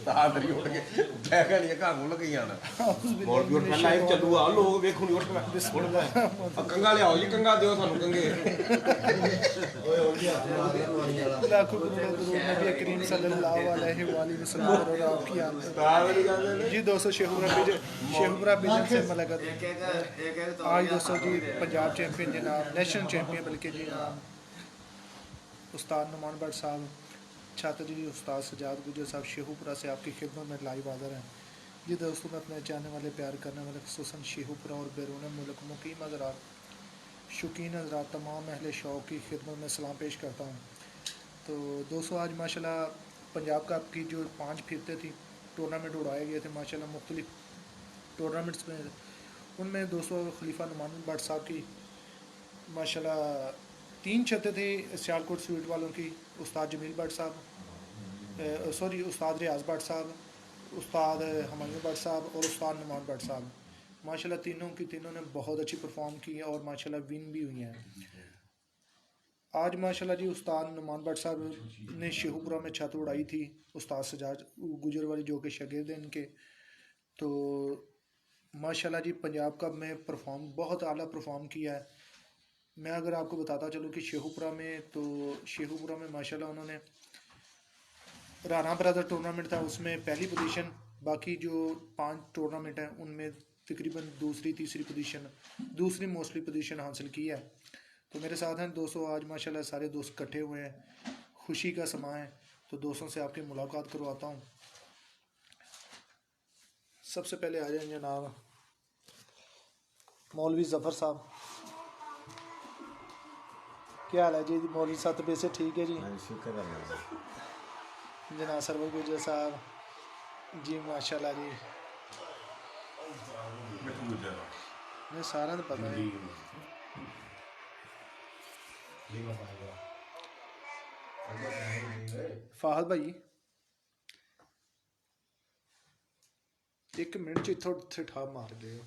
ਉਸਤਾਦ ਨਹੀਂ ਉੱਠ ਕੇ ਬਹਿ ਗਿਆ ਨਹੀਂ ਘਾਂ ਨੂੰ ਲੱਗੀ ਜਾਣਾ ਮੌਲਵੀ ਉੱਠ ਮੈਂ ਲਾਈਵ ਚੱਲੂ ਆ ਲੋਕ ਵੇਖੂ ਨਹੀਂ ਉੱਠ ਮੈਂ ਕੰਗਾ ਲਿਆਓ ਜੀ ਕੰਗਾ ਦਿਓ ਸਾਨੂੰ ਕੰਗੇ ਓਏ ਹੋ ਗਿਆ लाखों करोड़ों दुरूद नबी करीम सल्लल्लाहु अलैहि वसल्लम और आपकी आमद जी। दोस्तों शेखुपुरा बिजन से मुलाकात आज दोस्तों जी पंजाब चैंपियन जनाब नेशनल चैंपियन बल्कि जी उस्ताद नुमान भट्ट साहब छात्र जी उस्ताद सजाद गुजर साहब शेखुपुरा से आपकी खिदमत में लाइव हाज़िर हैं जी। दोस्तों मैं अपने चाहने वाले प्यार करने वाले खुसूसन शेखुपुरा और बैरून मुल्क मुकीम हज़रात शौकीन हज़रात तमाम अहले शौक़ की खिदमत में सलाम पेश करता हूँ। तो दोस्तों आज माशाल्लाह पंजाब कप की जो 5 फिरते थी टूर्नामेंट उड़ाए गए थे माशाल्लाह मुख्तलिफ टूर्नामेंट्स में, उनमें दोस्तों खलीफा नुमान भट्ट साहब की माशाल्लाह 3 छतें थी सियालकोट स्वीट वालों की, उस्ताद जमील भट्ट साहब उस्ताद रियाज भट्ट साहब, उस्ताद हुमायूं भट्ट साहब और उस्ताद नुमान भट्ट साहब। माशाल्लाह तीनों ने बहुत अच्छी परफॉर्म की है और माशाल्लाह विन भी हुई हैं। आज माशाल्लाह जी उस्ताद नुमान भट्ट साहब ने शेखुपुरा में छत उड़ाई थी उस्ताद सजाद गुजर वाली जो कि शागिर्द हैं इनके। तो माशाल्लाह जी पंजाब कप में बहुत आला परफॉर्म किया है। मैं अगर आपको बताता चलूँ कि शेखुपुरा में माशाल्लाह उन्होंने राना ब्रदर टूर्नामेंट था उसमें पहली पोजीशन, बाकी जो 5 टूर्नामेंट हैं उनमें तकरीबन दूसरी मोस्टली पोजीशन हासिल की है। तो मेरे साथ हैं दोस्तों आज माशाल्लाह सारे दोस्त इकट्ठे हुए हैं, खुशी का समा है। तो दोस्तों से आपकी मुलाकात करवाता हूँ। सबसे पहले आ जाए जनाब मौलवी ज़फ़र साहब, क्या हाल है जी? मौलवी साहब तबीयत से ठीक है जी? शुक्र है जनाब सरवर गुजर साहब जी माशाल्लाह जी नहीं सारा तो पता है। फाहद भाई 1 मिनट च इत्थों ठा मार गए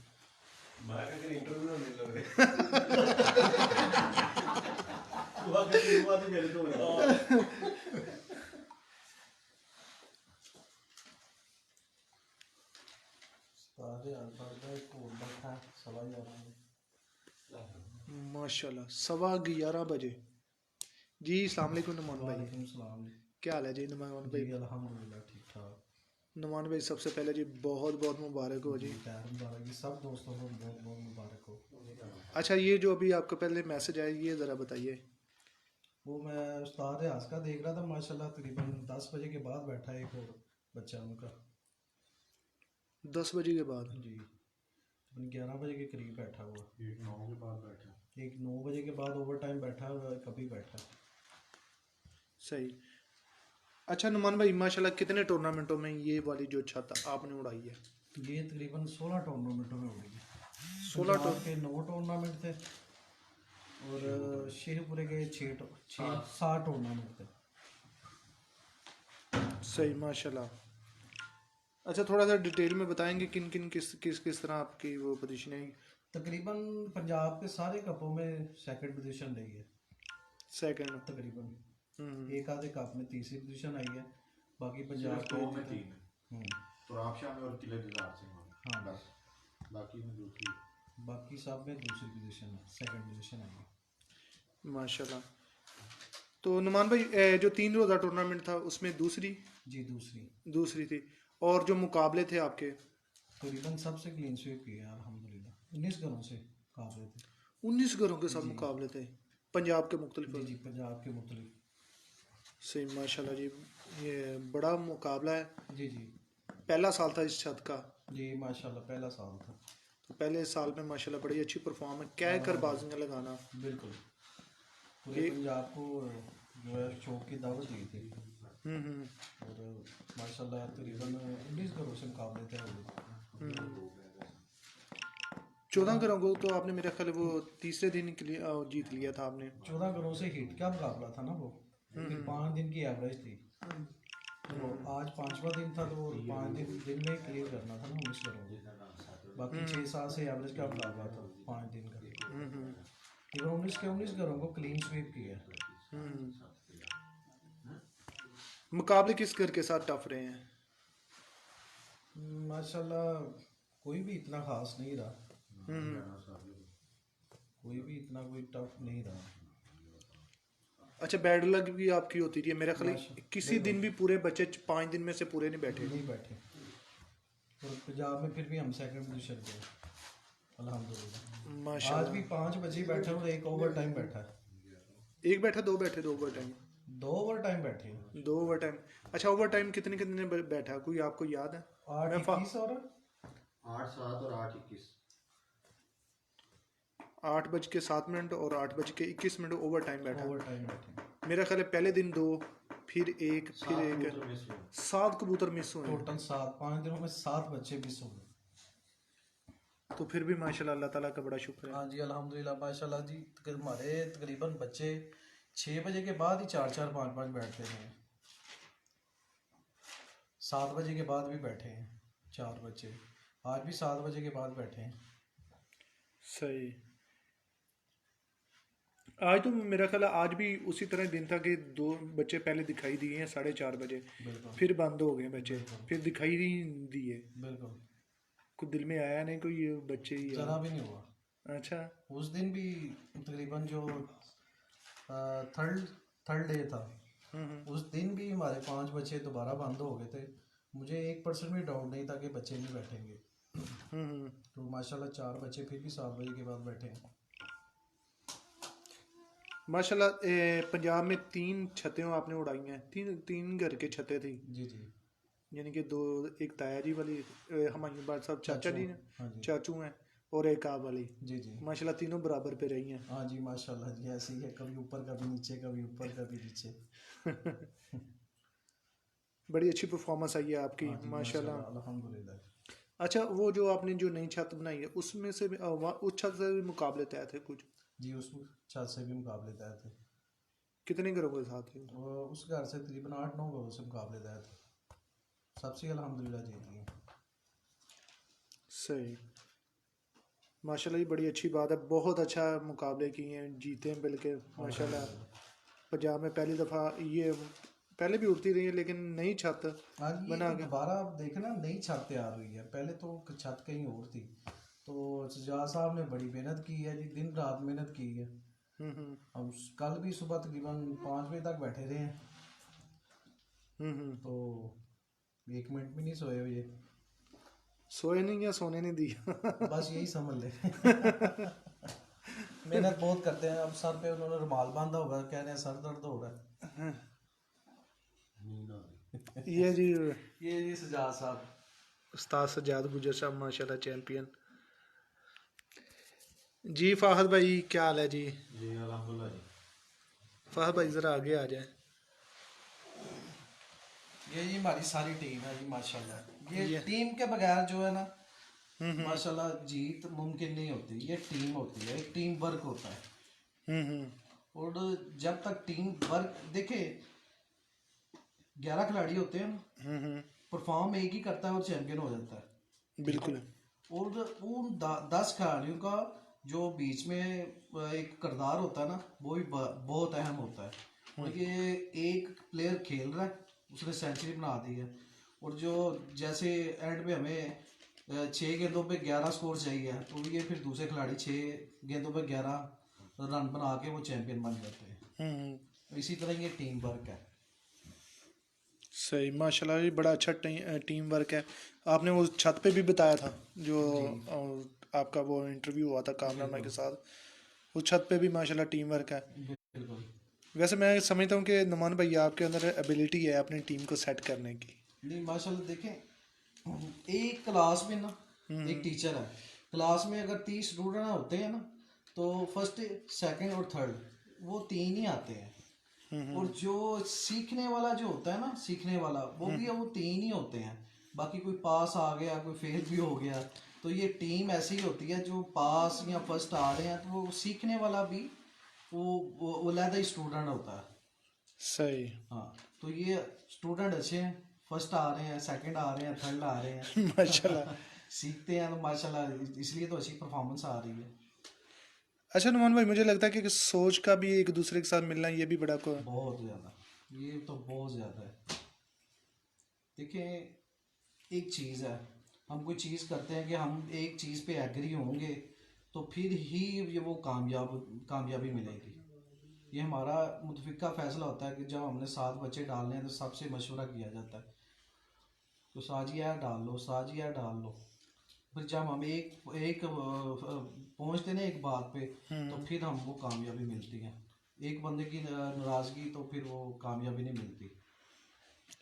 माशाल्लाह 11:15 बजे जी। अस्सलाम वालेकुम नुमान भाई, क्या हाल है जी? नुमान भाई अल्हम्दुलिल्लाह ठीक ठाक। नुमान भाई सबसे पहले जी बहुत बहुत मुबारक हो जी। सब दोस्तों को बहुत बहुत मुबारक हो। अच्छा ये जो अभी आपको पहले मैसेज आया ये ज़रा बताइए। वो मैं उस्ताद रियाज का देख रहा था माशाल्लाह तकरीबन 10 बजे के बाद बैठा एक और बच्चा उनका 10 बजे के बाद जी, 11 बजे के करीब बैठा हुआ, एक 9 के बाद बैठा, एक 9 बजे के बाद ओवर टाइम बैठा, कभी बैठा। सही। अच्छा नुमान भाई माशाल्लाह कितने टूर्नामेंटों में ये वाली जो छत आपने उड़ाई है? ये तकरीबन 16 टूर्नामेंटों में उड़ी है। 16 के 9 टूर्नामेंट थे और शेखपुरे के 7 टूर्नामेंट थे। सही माशाल्लाह। अच्छा थोड़ा सा डिटेल में बताएंगे किस तरह आपकी वो पोजीशन है? तकरीबन पंजाब के सारे कपों में सेकंड पोजीशन रही है। सेकंड तकरीबन एक आधे कप में तीसरी पोजीशन आई है, बाकी पंजाब में 3 तुराब शाह में और किले दिदार सिंह में। हाँ बस बाकी में दूसरी, बाकी सब में दूसरी पोजीशन है, सेकंड पोजीशन आई है माशाल्लाह। तो नुमान भाई जो 3 रोज़ा टूर्नामेंट था उसमें दूसरी जी दूसरी थी और जो मुकाबले थे आपके तकरीबन सबसे क्लीन स्वीप किया अल्हम्दुलिल्लाह। 19 घरों से मुकाबले थे, 19 घरों के सब मुकाबले थे पंजाब के मुख्तलिफ। जी पंजाब के मुख्तलिफ। सही माशाल्लाह जी, ये बड़ा मुकाबला है जी पहला साल था इस छत का जी माशाल्लाह, पहला साल था। तो पहले साल में माशाल्लाह बड़ी अच्छी परफॉर्म है, क्या कर बाजियाँ लगाना बिल्कुल पूरे पंजाब को जो है शौक की दावत दी थी। और माशाल्लाह तकरीबन 19 घरों से मुकाबले थे। 14 घरों को तो आपने मेरा ख्याल वो तीसरे दिन के लिए जीत लिया था आपने। 14 घरों से हिट का मुकाबला था ना वो, 5 दिन की एवरेज थी। तो आज 5वां दिन था तो 5 दिन में क्लियर करना था ना 19 घरों को। बाकी 6-7 से एवरेज का मुकाबला था 5 दिन का। 19 के 19 घरों को क्लीन स्वीप किया। मुकाबले किस घर के साथ टफ रहे हैं? माशाल्लाह कोई भी इतना खास नहीं रहा, कोई भी इतना कोई टफ नहीं रहा। अच्छा, बैड लक भी आपकी होती थी मेरा ख्याल है, किसी दिन भी पूरे बच्चे 5 दिन में से पूरे नहीं बैठे। नहीं बैठे, और पंजाब में फिर भी हम सेकंड पोजीशन पे हैं, अल्हम्दुलिल्लाह। माशाल्लाह। आज भी 5 बजे बैठे और एक ओवर टाइम बैठा है, एक बैठा, दो बैठे, दो ओवर टाइम? 2 ओवर टाइम बैठे हैं। 2 ओवर टाइम। अच्छा, ओवर टाइम कितने कितने बैठा, कोई आपको याद है? 8:21 और 8:07 और 8:21। 8:07 और 8:21 ओवर टाइम बैठा। ओवर टाइम बैठे, मेरा ख्याल है पहले दिन 2, फिर एक, फिर सात एक, कबूतर मिस हुए। 7 कबूतर मिस हुए। टोटल 7, 5 दिनों में 7 बच्चे मिस हो गए। तो फिर भी माशाल्लाह अल्लाह ताला का बड़ा शुक्र है। हाँ जी अल्हम्दुलिल्लाह माशाल्लाह जी। हमारे तकरीबन बच्चे 6 बजे के बाद ही 4-4, 5-5 बैठते हैं। 7 बजे के बाद भी बैठे हैं 4 बच्चे, आज भी 7 बजे के बाद बैठे हैं। सही। आज तो मेरा ख्याल है आज भी उसी तरह दिन था कि 2 बच्चे पहले दिखाई दिए हैं 4:30 बजे, बिल्कुल फिर बंद हो गए बच्चे, फिर दिखाई नहीं दिए। बिल्कुल, कुछ दिल में आया नहीं कोई ये बच्चे ही ज़रा हैं। भी नहीं हुआ। अच्छा। उस दिन भी तकरीबन जो थर्ड डे था, उस दिन भी हमारे 5 बच्चे दोबारा बंद हो गए थे। मुझे 1% भी डाउट नहीं था कि बच्चे नहीं बैठेंगे। तो माशाल्लाह 4 बच्चे फिर भी 7 बजे के बाद बैठे हैं। माशाल्लाह पंजाब में 3 छतें आपने उड़ाई हैं, तीन घर के छतें थी, जी जी, यानी कि 2, एक ताया जी वाली, हमायूं बाट साहब चाचा जी हाँ ने, जी चाचू हैं, और एक आप वाली। जी जी, माशाल्लाह तीनों बराबर पे रही हैं। हाँ जी माशाल्लाह जी, ऐसे ही है, कभी ऊपर कभी नीचे, कभी ऊपर कभी नीचे। बड़ी अच्छी परफॉर्मेंस आई है आपकी हाँ जी माशाल्लाह। अल्हम्दुलिल्लाह। अच्छा, वो जो आपने जो नई छत बनाई है उसमें से भी उस छत से भी मुकाबले तय थे कुछ? जी उस छत से भी मुकाबले तय थे। कितने घरों के साथ थे? वो उस घर से तकरीबन 8-9 घरों से मुकाबले तय थे, सबसे अल्हम्दुलिल्लाह जीत लिए। सही। माशाल्लाह ये बड़ी अच्छी बात है, बहुत अच्छा मुकाबले किए हैं, जीते हैं बल्कि माशाल्लाह। पंजाब में पहली दफ़ा ये पहले भी उड़ती रही है लेकिन नई छत आज ये बना तो के। दोबारा आप देखना नई छत तैयार हुई है, पहले तो छत कहीं और थी। तो सजाद साहब ने बड़ी मेहनत की है जी, दिन रात मेहनत की है। हम कल भी सुबह तकरीबन 5 बजे तक बैठे रहे हैं, तो 1 मिनट भी नहीं सोए हुए। सोए नहीं या सोने नहीं दिया। बस यही समझ ले। मेहनत बहुत करते हैं। अब सर पे उन्होंने रुमाल बांधा होगा, कह रहे हैं सर दर्द हो रहा है। ये जी ये जी सजाद साहब, उस्ताद सजाद गुजर साहब माशाल्लाह चैंपियन। जी फाहद भाई क्या हाल है जी? जी अल्हम्दुलिल्लाह जी। फाहद भाई ज़रा आगे आ जाए। ये जी हमारी सारी टीम है जी माशाल्लाह। ये टीम के बगैर जो है ना माशाल्लाह जीत मुमकिन नहीं होती। ये टीम होती है, एक टीम वर्क होता है। और जब तक टीम वर्क देखे, 11 खिलाड़ी होते हैं ना, परफॉर्म एक ही करता है और चैंपियन हो जाता है। बिल्कुल। और उन 10 खिलाड़ियों का जो बीच में एक किरदार होता है ना, वो भी बहुत अहम होता है। क्योंकि एक प्लेयर खेल रहा है, उसने सेंचुरी बना दी है, और जो जैसे एंड पे हमें 6 गेंदों पे 11 स्कोर चाहिए, तो ये फिर दूसरे खिलाड़ी 6 गेंदों पे 11 रन बना के वो चैंपियन बन जाते हैं। इसी तरह ये टीम वर्क है। सही माशाल्लाह ये बड़ा अच्छा टीम वर्क है। आपने वो छत पे भी बताया था जो आपका वो इंटरव्यू हुआ था कामरान के साथ, उस छत पे भी माशाल्लाह टीम वर्क है। बिल्कुल। वैसे मैं समझता हूँ कि नुमान भाई आपके अंदर एबिलिटी है अपनी टीम को सेट करने की। नहीं माशाल्लाह देखें, एक क्लास में ना एक टीचर है, क्लास में अगर 30 स्टूडेंट होते हैं ना, तो फर्स्ट सेकंड और थर्ड वो 3 ही आते हैं। और जो सीखने वाला जो होता है ना, सीखने वाला वो भी वो 3 ही होते हैं। बाकी कोई पास आ गया, कोई फेल भी हो गया। तो ये टीम ऐसी ही होती है, जो पास या फर्स्ट आ रहे हैं तो वो सीखने वाला भी वो अलग ही स्टूडेंट होता है। सही। हाँ, तो ये स्टूडेंट अच्छे हैं, फर्स्ट आ रहे हैं, सेकंड आ रहे हैं, थर्ड आ रहे हैं। माशाल्लाह। सीखते हैं तो माशाल्लाह, इसलिए तो अच्छी परफॉर्मेंस आ रही है। अच्छा नुमान भाई मुझे लगता है कि सोच का भी एक दूसरे के साथ मिलना ये भी बड़ा को। बहुत ज़्यादा, ये तो बहुत ज़्यादा है। देखिए एक चीज़ है, हम कोई चीज़ करते हैं कि हम एक चीज़ पे एग्री होंगे तो फिर ही ये वो कामयाबी मिलेगी। ये हमारा मुतफिका फ़ैसला होता है कि जब हमने 7 बच्चे डालने हैं तो सबसे मशवरा किया जाता है, तो साजी यार डाल लो, साजी यार डाल लो। फिर जब हम एक एक पहुँचते ना एक बात पे, तो फिर हमको कामयाबी मिलती है। एक बंदे की नाराज़गी तो फिर वो कामयाबी नहीं मिलती।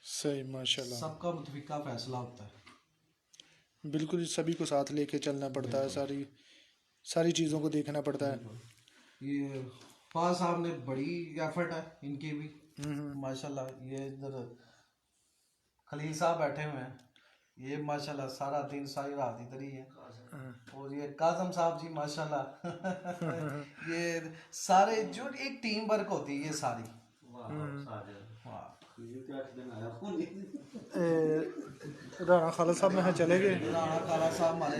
सही, माशाल्लाह। सबका मुतफिका फ़ैसला होता है। बिल्कुल, सभी को साथ लेके चलना पड़ता है, सारी सारी चीज़ों को देखना पड़ता है। ये फाज साहब ने बड़ी एफर्ट है इनकी भी माशाल्लाह। ये इधर खलील साहब बैठे हुए हैं, ये माशाल्लाह सारा दिन सारी रात इधर ही है। और ये काजम साहब जी माशाल्लाह ये सारे जो एक टीम वर्क होती है ये सारी। वाह। राणा खालिद साहब में चले गए। राणा काला साहब हमारे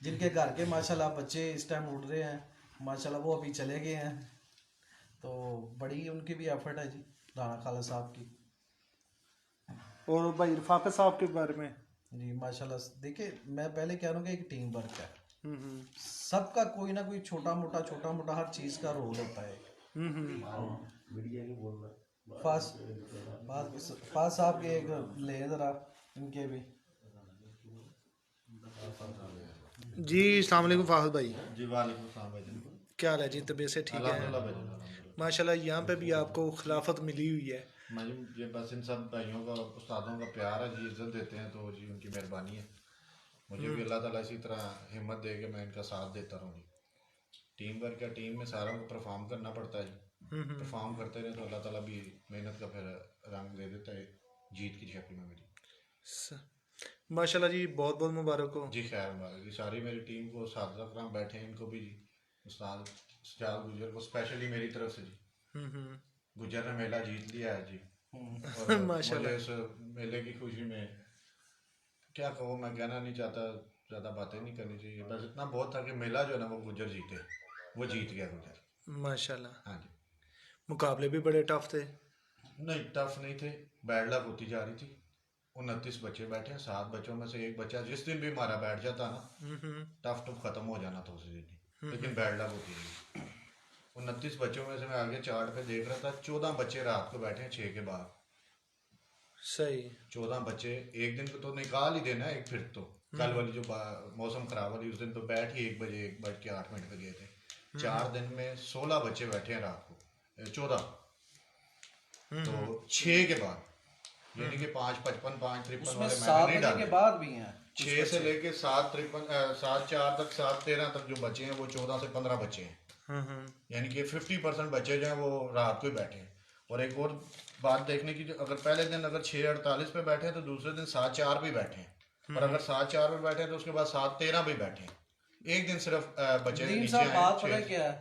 जिनके घर के माशाल्लाह बच्चे इस टाइम उड़ रहे हैं माशाल्लाह, वो अभी चले गए हैं। तो बड़ी उनकी भी एफर्ट है जी राणा खाला साहब की। और भाई रफाकत साहब के बारे में। जी माशाल्लाह, देखिए मैं पहले कह रहा हूँ कि एक टीम वर्क है। सबका कोई ना कोई छोटा मोटा हर चीज़ का रोल होता है। फाज साहब के एक ले ज़रा इनके भी। जी अस्सलाम वालेकुम फाहद भाई, जी वालेकुम सलाम भाईजान। क्या हाल है जी? तबीयत से ठीक है? अल्हम्दुलिल्लाह भाईजान, अल्हम्दुलिल्लाह। माशाल्लाह, यहाँ पे भी आपको खिलाफत मिली हुई है। ये बस इन सब भाइयों का, उस्तादों का प्यार है जी, इज्जत देते हैं तो जी उनकी मेहरबानी है। मुझे भी अल्लाह ताला इसी तरह हिम्मत दे के मैं इनका साथ देता रहूँ जी। टीम वर्क है, टीम में सारों को परफॉर्म करना पड़ता है जी। परफॉर्म करते रहे तो अल्लाह ताला भी मेहनत का फिर रंग दे देता है जीत की शक्ल में मेरी। माशाल्लाह जी, बहुत बहुत मुबारक हो। जी खैर मुबारक जी, सारी मेरी टीम को, साथ कराम बैठे हैं इनको भी जी, उस्ताद सजाद गुजर को स्पेशली मेरी तरफ से जी। गुजर ने मेला जीत लिया है जी। और मुझे उस मेले की खुशी में क्या कहो, मैं कहना नहीं चाहता, ज़्यादा बातें नहीं करनी चाहिए, बस इतना बहुत था कि मेला जो है ना वो गुजर जीते, वो जीत गया गुजर। माशाल्लाह, हाँ जी। मुकाबले भी बड़े टफ थे। नहीं टफ नहीं थे, बैड लक होती जा रही थी। 29 बच्चे बैठे हैं, 7 बच्चों में से एक बच्चा जिस दिन भी हमारा बैठ जाता ना, टफ खत्म हो जाना था उसी दिन, लेकिन बैड लक होती है। 29 बच्चों में से मैं आगे चार्ट पे देख रहा था, 14 बच्चे रात को बैठे हैं 6 के बाद। सही। 14 बच्चे एक दिन को तो निकाल ही देना है। एक फिर तो कल वाली जो मौसम खराब वाली, उस दिन तो बैठ ही 1 बजे 1:08 पे गए थे। 4 दिन में 16 बच्चे बैठे हैं रात को, 14 तो 6 के बाद, यानी कि 5:55 5:53 उसमें वाले मैंने 7 नहीं बजे के डाले। बाद भी हैं 6 से लेके 7:04 तक 7:13 तक जो बच्चे हैं वो 14 से 15 बच्चे हैं, यानी कि 50% बच्चे जो हैं वो रात को ही बैठे हैं। और एक और बात देखने की, जो अगर पहले दिन अगर 6:48 पे बैठे हैं तो दूसरे दिन 7:04 पे बैठे हैं, और अगर 7:04 पे बैठे हैं तो उसके बाद 7:13 पे बैठे हैं। एक दिन सिर्फ बच्चे नीम नीचे साहब, आए बात पता है 6। क्या है,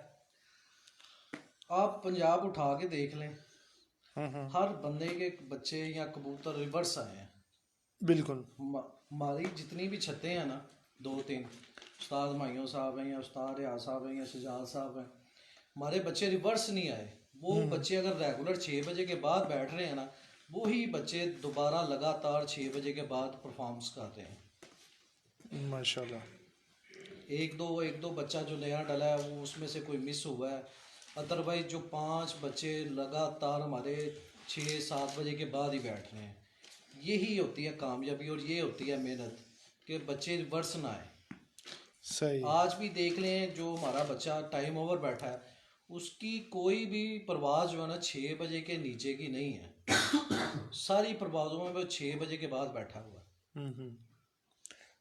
आप पंजाब उठा के देख लें, हर बंदे के बच्चे या कबूतर रिवर्स आए हैं। बिल्कुल। हमारी जितनी भी छतें हैं ना, 2-3 उस्ताद माइयों साहब हैं या उस्ताद रियाज साहब हैं या सजाद साहब हैं, हमारे बच्चे रिवर्स नहीं आए। वो बच्चे अगर रेगुलर 6 बजे के बाद बैठ रहे हैं ना, वही बच्चे दोबारा लगातार 6 बजे के बाद परफॉर्म्स कर रहे हैं। माशाल्लाह। एक दो बच्चा जो नया डला है वो उसमें से कोई मिस हुआ है, अदरवाइज जो 5 बच्चे लगातार हमारे 6-7 बजे के बाद ही बैठ रहे हैं। यही होती है कामयाबी और ये होती है मेहनत कि बच्चे रिवर्स ना आए। सही। आज भी देख लें, जो हमारा बच्चा टाइम ओवर बैठा है उसकी कोई भी परवाज़ जो है ना 6 बजे के नीचे की नहीं है। सारी परवाज़ों में वो 6 बजे के बाद बैठा हुआ है।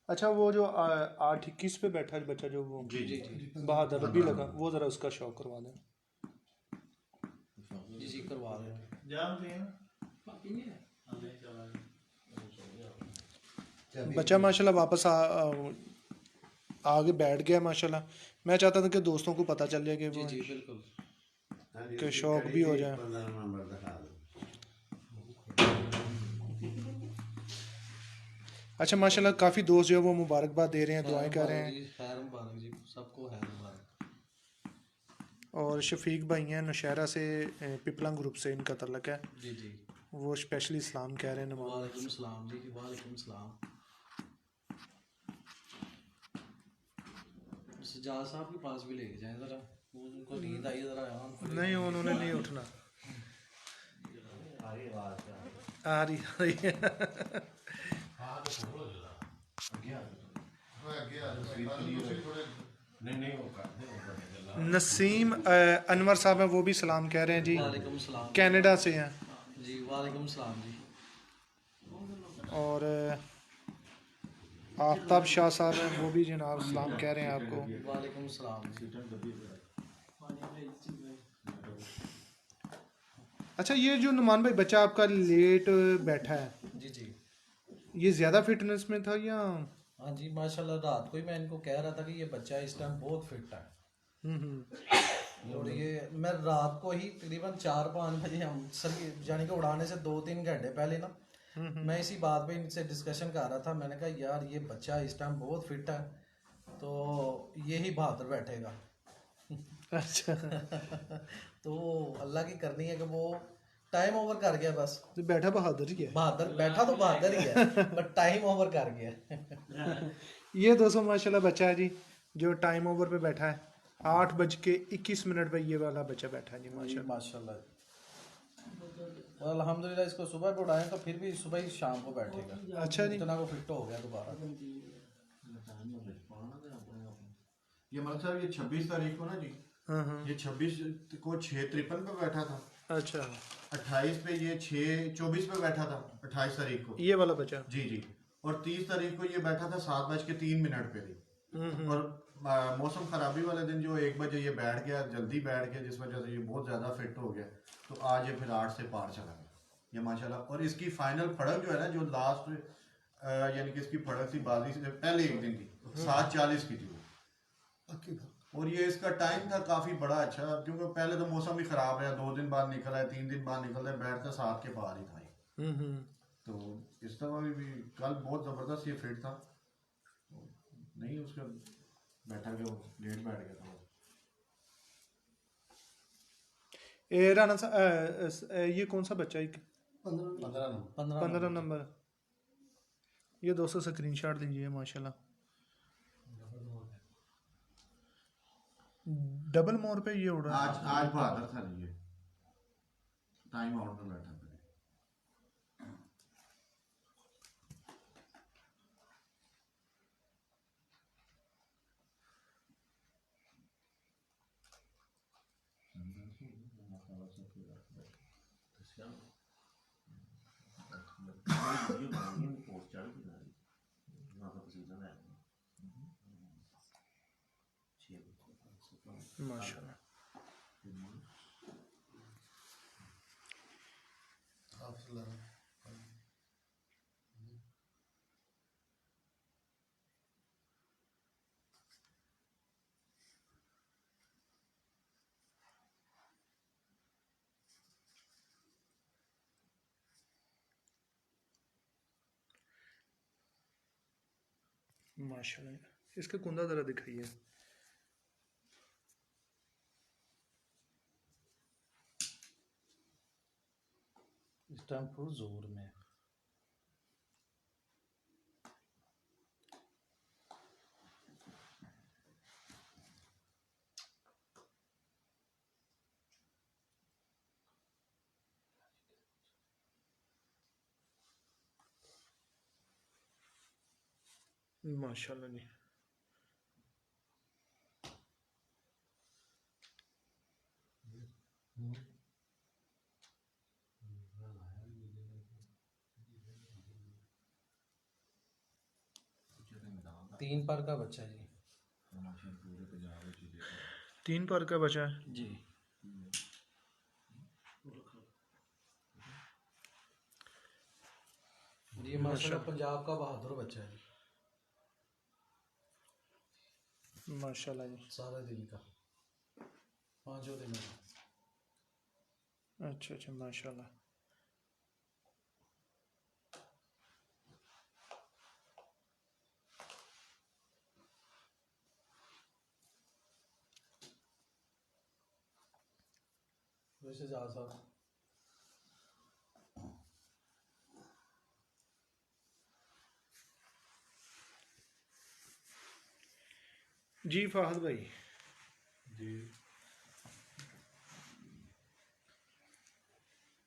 अच्छा, वो जो 8:21 पे बैठा है बच्चा, जो वो जी जी बहादुर रबी लगा, वो ज़रा उसका शौक करवा दें। जी करवा रहे हैं। बच्चा माशाल्लाह वापस आगे बैठ गया माशाल्लाह। मैं चाहता था कि दोस्तों को पता चल जाए कि वो जी बिल्कुल। के शौक भी हो जाए। अच्छा माशाल्लाह, काफ़ी दोस्त जो है वो मुबारकबाद दे रहे हैं, दुआएं कर रहे हैं। खैर मुबारक जी, सबको खैर मुबारक। और शफीक भाई हैं नौशहरा से, पिपला ग्रुप से इनका तल्लक है। जी वो स्पेशली सलाम कह रहे हैं नमाज। वालेकुम सलाम जी, वालेकुम सलाम। सजाद साहब के पास भी लेके जाएं ज़रा, वो उनको नींद आई है, ज़रा आराम नहीं उन्होंने नहीं उठना। आ रही है। नसीम अनवर साहब हैं, वो भी सलाम कह रहे हैं जी, वालेकुम सलाम कनाडा से हैं। जी, वालेकुम सलाम जी। और आफ्ताब शाह साहब हैं, वो भी जनाब सलाम कह रहे हैं आपको। वालेकुम सलाम जी। अच्छा, ये जो नुमान भाई बच्चा आपका लेट बैठा है, जी जी। ये ज़्यादा फिटनेस में था या? हाँ जी, माशाल्लाह, रात को ही मैं इनको कह रहा था कि ये बच्चा इस टाइम बहुत फिट है। और ये मैं रात को ही तकरीबन 4-5 बजे हम सर यानी कि उड़ाने से 2-3 घंटे पहले ना, मैं इसी बात पे इनसे डिस्कशन कर रहा था। मैंने कहा यार ये बच्चा इस टाइम बहुत फिट है, तो यही बहादुर बैठेगा। अच्छा। तो अल्लाह की करनी है कि वो टाइम ओवर कर गया बस। तो बैठा बहादुर ही है। बहादुर बैठा तो बहादुर ही है, बट टाइम ओवर कर गया। ये 200 माशाल्लाह बच्चा है जी, जो टाइम ओवर पे बैठा है। 8:21 पे ये वाला बच्चा बैठा है जी, माशाल्लाह। माशाल्लाह। और अल्हम्दुलिल्लाह इसको सुबह को उड़ाएं तो फिर भी सुबह ही शाम को बैठेगा। अच्छा जी। इतना को फिट हो गया दोबारा। ये मतलब साहब ये 26 तारीख को ना जी, ये 26 को 6:53 पे बैठा था। अच्छा, 28 पे ये 6:24 पे बैठा था, 28 तारीख को। ये वाला बच्चा। जी जी। और 30 तारीख को ये बैठा था 7:03 पे थी। और मौसम खराबी वाले दिन जो 1 बजे ये बैठ गया, जल्दी बैठ गया, जिस वजह से ये बहुत ज़्यादा फिट हो गया। तो आज ये फिर 8 से पार चला गया ये माशाल्लाह। और इसकी फाइनल फड़क जो है ना, जो लास्ट यानी कि इसकी फड़क थी बाजी से पहले एक दिन की 7:40 की थी वो। और ये इसका टाइम था काफ़ी बड़ा अच्छा, क्योंकि पहले तो मौसम भी ख़राब रहा, 2 दिन बाद निकला है, 3 दिन बाद निकल है, बैठता 7 के पार ही था ये। तो इस तरह भी कल बहुत ज़बरदस्त ये फिट था, नहीं उसका बैठा गया, वो लेट बैठ गया था। राना साहब, ये कौन सा बच्चा है? 15 नंबर। ये 200 स्क्रीनशॉट दीजिए माशाल्लाह। डबल मोर पे ये उड़ा। आज बहादुर था ये, टाइम आउट में बैठा था। माशाल्लाह। माशाल्लाह, इसका कुंदा ज़रा दिखाइए। इस टाइम फुल जोर में। माशाल्लाह जी। तीन पर का बच्चा जी। 3 पर का बच्चा है जी। ये माशाल्लाह पंजाब का बहादुर बच्चा है जी, माशाल्लाह जी। सारे दिन का, 5 दिन का। अच्छा अच्छा, माशाल्लाह। वैसे जा साहब जी फाहद भाई। जी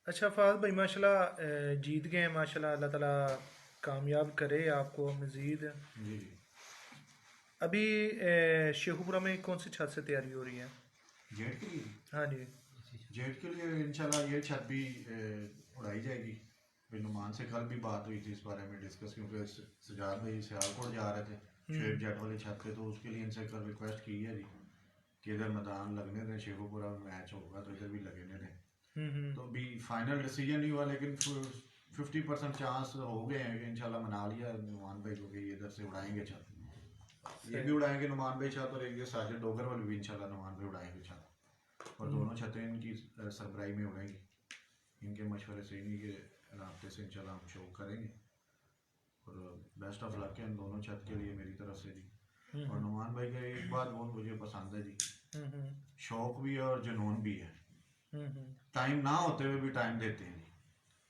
अच्छा फाहद भाई माशाल्लाह जीत गए हैं माशाल्लाह, अल्लाह ताला कामयाब करे आपको मज़ीद। जी जी अभी शेखुपुरा में कौन सी छत से तैयारी हो रही है? जेट के लिए हाँ जी। जेट के लिए इंशाल्लाह ये छत भी उड़ाई जाएगी। फिर नुमान से कल भी बात हुई थी इस बारे में डिस्कस, क्योंकि सजाद भाई सियालकोट जा रहे थे शेख जेट वाली छत पे, तो उसके लिए इनसे कल रिक्वेस्ट की है जी कि इधर मैदान लगने दें, शेखुपुरा में मैच होगा तो इधर भी लगने दें। तो अभी फाइनल डिसीजन नहीं हुआ, लेकिन 50% चांस हो गए हैं कि इंशाल्लाह मना लिया नुमान भाई को कि इधर से उड़ाएंगे छत। ये भी उड़ाएंगे नुमान भाई छत, और एक ये साजिद डोगर वाली भी इंशाल्लाह नुमान भाई उड़ाएंगे छत, और दोनों छतें इनकी सरबराही में उड़ेंगी। इनके मशवरे से इन्हीं के रास्ते से इंशाल्लाह हम शो करेंगे, और बेस्ट ऑफ लक है इन दोनों छत के लिए मेरी तरफ से जी। और नुमान भाई का एक बात बहुत मुझे पसंद है जी, शौक भी है और जुनून भी है। टाइम ना होते हुए भी टाइम देते हैं जी।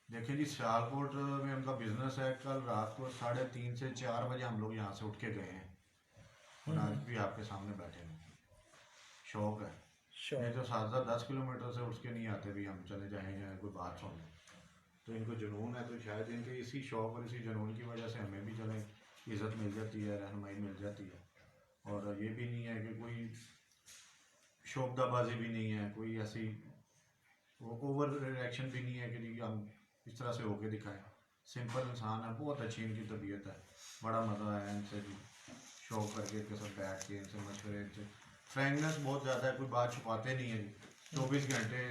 देखिए जी सियालकोट में उनका बिजनेस है, कल रात को 3:30 से 4 बजे हम लोग यहाँ से उठ के गए हैं, और आज भी आपके सामने बैठे हैं। शौक है, नहीं तो 7-10 किलोमीटर से उठ के नहीं आते भी हम चले जाएंगे कोई बात सुन। तो इनको जुनून है, तो शायद इनके इसी शौक और इसी जुनून की वजह से हमें भी चले इज़्ज़त मिल जाती है, रहनुमाई मिल जाती है। और ये भी नहीं है कि कोई शोबदाबाजी भी नहीं है, कोई ऐसी वो ओवर रिएक्शन भी नहीं है कि जी हम इस तरह से होके दिखाएं। सिंपल इंसान है, बहुत अच्छी इनकी तबीयत है, बड़ा मज़ा आया इनसे भी शौक करके, इनके साथ बैठ के इनसे मशवरे, इनसे फ्रेंकनेस बहुत ज़्यादा है, कोई बात छुपाते नहीं है जी। 24 घंटे